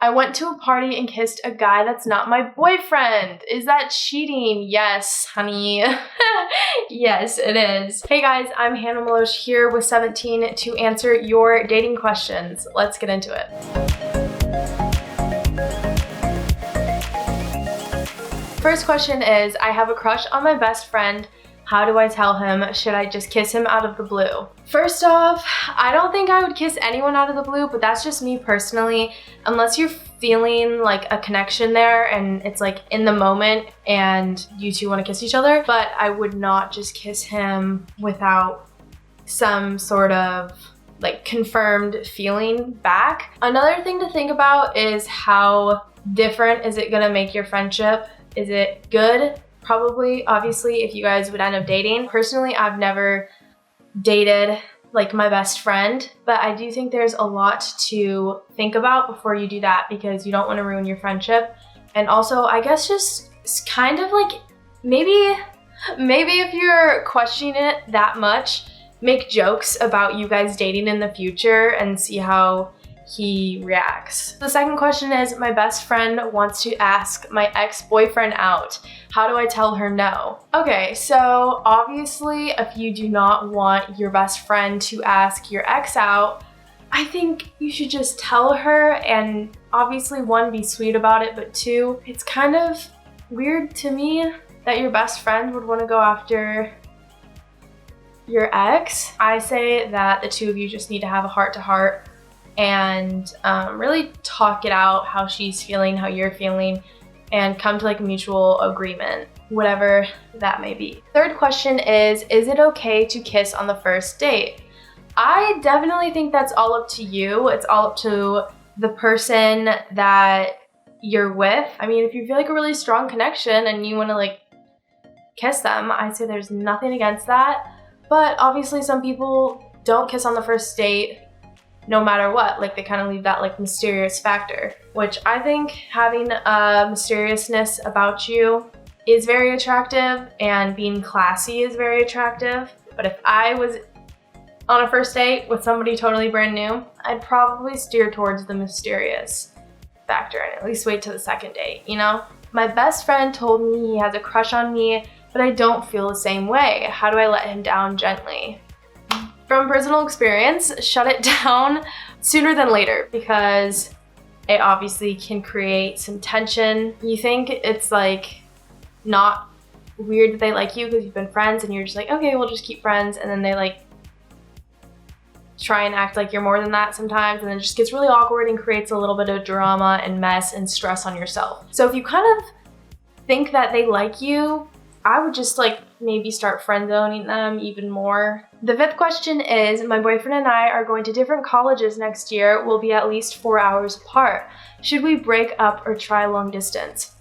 I went to a party and kissed a guy that's not my boyfriend. Is that cheating? Yes, honey. Yes, it is. Hey guys, I'm Hannah Meloche here with 17 to answer your dating questions. Let's get into it. First question is, I have a crush on my best friend. How do I tell him? Should I just kiss him out of the blue? First off, I don't think I would kiss anyone out of the blue, but that's just me personally. Unless you're feeling like a connection there and it's like in the moment and you two want to kiss each other. But I would not just kiss him without some sort of like confirmed feeling back. Another thing to think about is how different is it gonna make your friendship? Is it good? Probably, obviously, if you guys would end up dating. Personally, I've never dated like my best friend, but I do think there's a lot to think about before you do that because you don't want to ruin your friendship. And also, I guess just kind of like maybe if you're questioning it that much, make jokes about you guys dating in the future and see how he reacts. The second question is, my best friend wants to ask my ex-boyfriend out. How do I tell her no? Okay, so obviously if you do not want your best friend to ask your ex out, I think you should just tell her, and obviously one, be sweet about it, but two, it's kind of weird to me that your best friend would want to go after your ex. I say that the two of you just need to have a heart-to-heart and really talk it out, how she's feeling, how you're feeling, and come to like a mutual agreement, whatever that may be. Third question is it okay to kiss on the first date? I definitely think that's all up to you. It's all up to the person that you're with. I mean, if you feel like a really strong connection and you want to like kiss them, I say there's nothing against that. But obviously some people don't kiss on the first date no matter what. Like they kind of leave that like mysterious factor, which I think having a mysteriousness about you is very attractive and being classy is very attractive. But if I was on a first date with somebody totally brand new, I'd probably steer towards the mysterious factor and at least wait till the second date, you know? My best friend told me he has a crush on me, but I don't feel the same way. How do I let him down gently? From personal experience, shut it down sooner than later because it obviously can create some tension. You think it's like not weird that they like you because you've been friends and you're just like, okay, we'll just keep friends, and then they like try and act like you're more than that sometimes, and then it just gets really awkward and creates a little bit of drama and mess and stress on yourself. So if you kind of think that they like you, I would just like maybe start friend zoning them even more. The fifth question is, my boyfriend and I are going to different colleges next year. We'll be at least 4 hours apart. Should we break up or try long distance?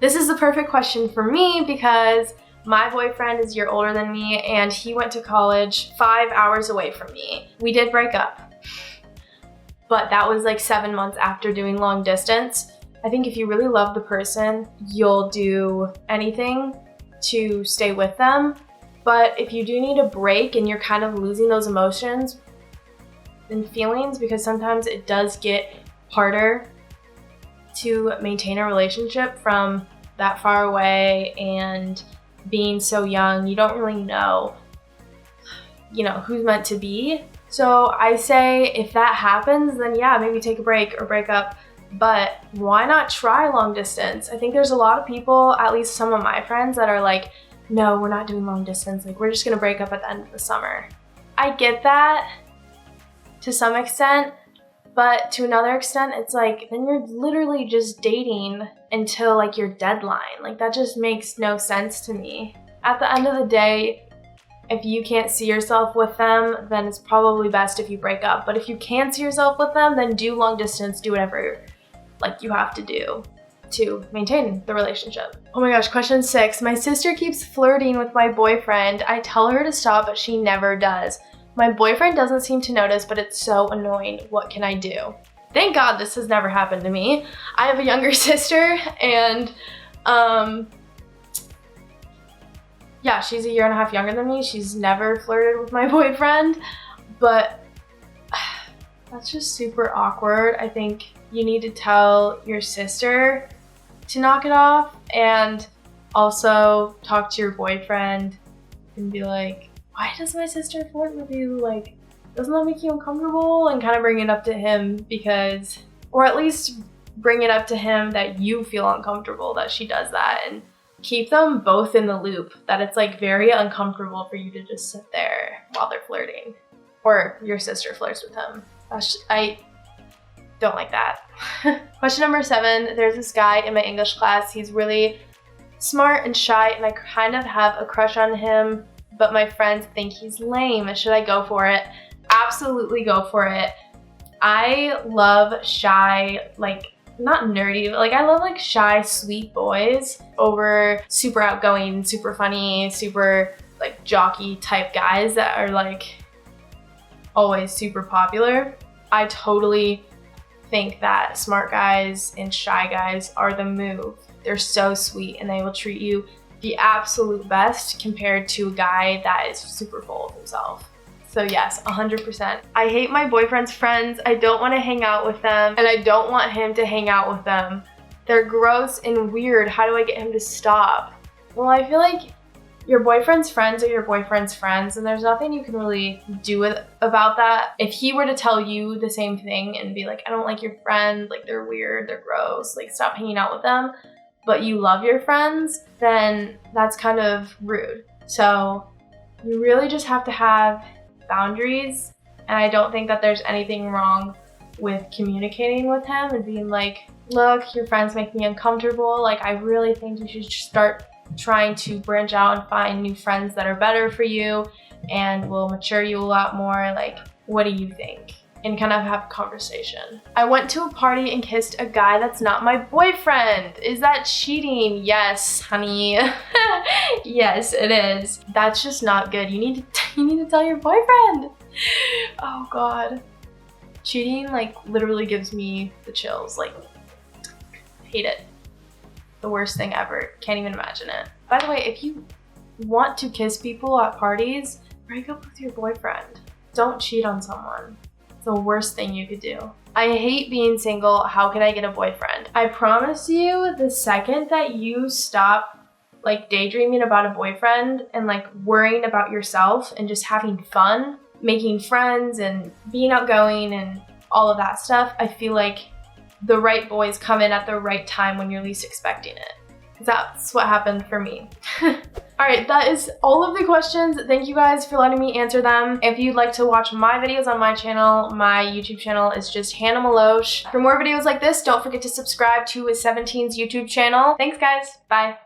This is the perfect question for me because my boyfriend is a year older than me and he went to college 5 hours away from me. We did break up, but that was like 7 months after doing long distance. I think if you really love the person, you'll do anything to stay with them. But if you do need a break and you're kind of losing those emotions and feelings, because sometimes it does get harder to maintain a relationship from that far away and being so young, you don't really know, who's meant to be. So I say if that happens, then yeah, maybe take a break or break up. But why not try long distance? I think there's a lot of people, at least some of my friends, that are like, no, we're not doing long distance. Like, we're just gonna break up at the end of the summer. I get that to some extent, but to another extent, it's like, then you're literally just dating until like your deadline. Like, that just makes no sense to me. At the end of the day, if you can't see yourself with them, then it's probably best if you break up. But if you can see yourself with them, then do long distance, do whatever like you have to do to maintain the relationship. Oh my gosh, question 6. My sister keeps flirting with my boyfriend. I tell her to stop, but she never does. My boyfriend doesn't seem to notice, but it's so annoying. What can I do? Thank God this has never happened to me. I have a younger sister and yeah, she's a year and a half younger than me. She's never flirted with my boyfriend, but that's just super awkward. I think you need to tell your sister to knock it off, and also talk to your boyfriend and be like, why does my sister flirt with you? Like, doesn't that make you uncomfortable? And kind of bring it up to him because, or at least bring it up to him that you feel uncomfortable that she does that, and keep them both in the loop that it's like very uncomfortable for you to just sit there while they're flirting, or your sister flirts with him. I don't like that. Question number 7, there's this guy in my English class. He's really smart and shy, and I kind of have a crush on him, but my friends think he's lame. Should I go for it? Absolutely go for it. I love shy, like, not nerdy, but like I love like shy, sweet boys over super outgoing, super funny, super like jockey type guys that are like always super popular. I totally think that smart guys and shy guys are the move. They're so sweet and they will treat you the absolute best compared to a guy that is super full of himself. So yes, 100%. I hate my boyfriend's friends. I don't want to hang out with them, and I don't want him to hang out with them. They're gross and weird. How do I get him to stop? Well, I feel like your boyfriend's friends are your boyfriend's friends, and there's nothing you can really do about that. If he were to tell you the same thing and be like, I don't like your friend, like they're weird, they're gross, like stop hanging out with them, but you love your friends, then that's kind of rude. So you really just have to have boundaries, and I don't think that there's anything wrong with communicating with him and being like, look, your friends make me uncomfortable, like I really think you should start trying to branch out and find new friends that are better for you and will mature you a lot more, like what do you think? And kind of have a conversation. I went to a party and kissed a guy that's not my boyfriend. Is that cheating? Yes, honey. Yes, it is. That's just not good. You need to tell your boyfriend. Oh God. Cheating like literally gives me the chills. Like, hate it. The worst thing ever. Can't even imagine it. By the way, if you want to kiss people at parties, break up with your boyfriend. Don't cheat on someone. The worst thing you could do. I hate being single. How can I get a boyfriend? I promise you, the second that you stop like daydreaming about a boyfriend and like worrying about yourself and just having fun, making friends and being outgoing and all of that stuff, I feel like the right boys come in at the right time when you're least expecting it. Because that's what happened for me. Alright, that is all of the questions. Thank you guys for letting me answer them. If you'd like to watch my videos on my channel, my YouTube channel is just Hannah Meloche. For more videos like this, don't forget to subscribe to 17's YouTube channel. Thanks guys, bye.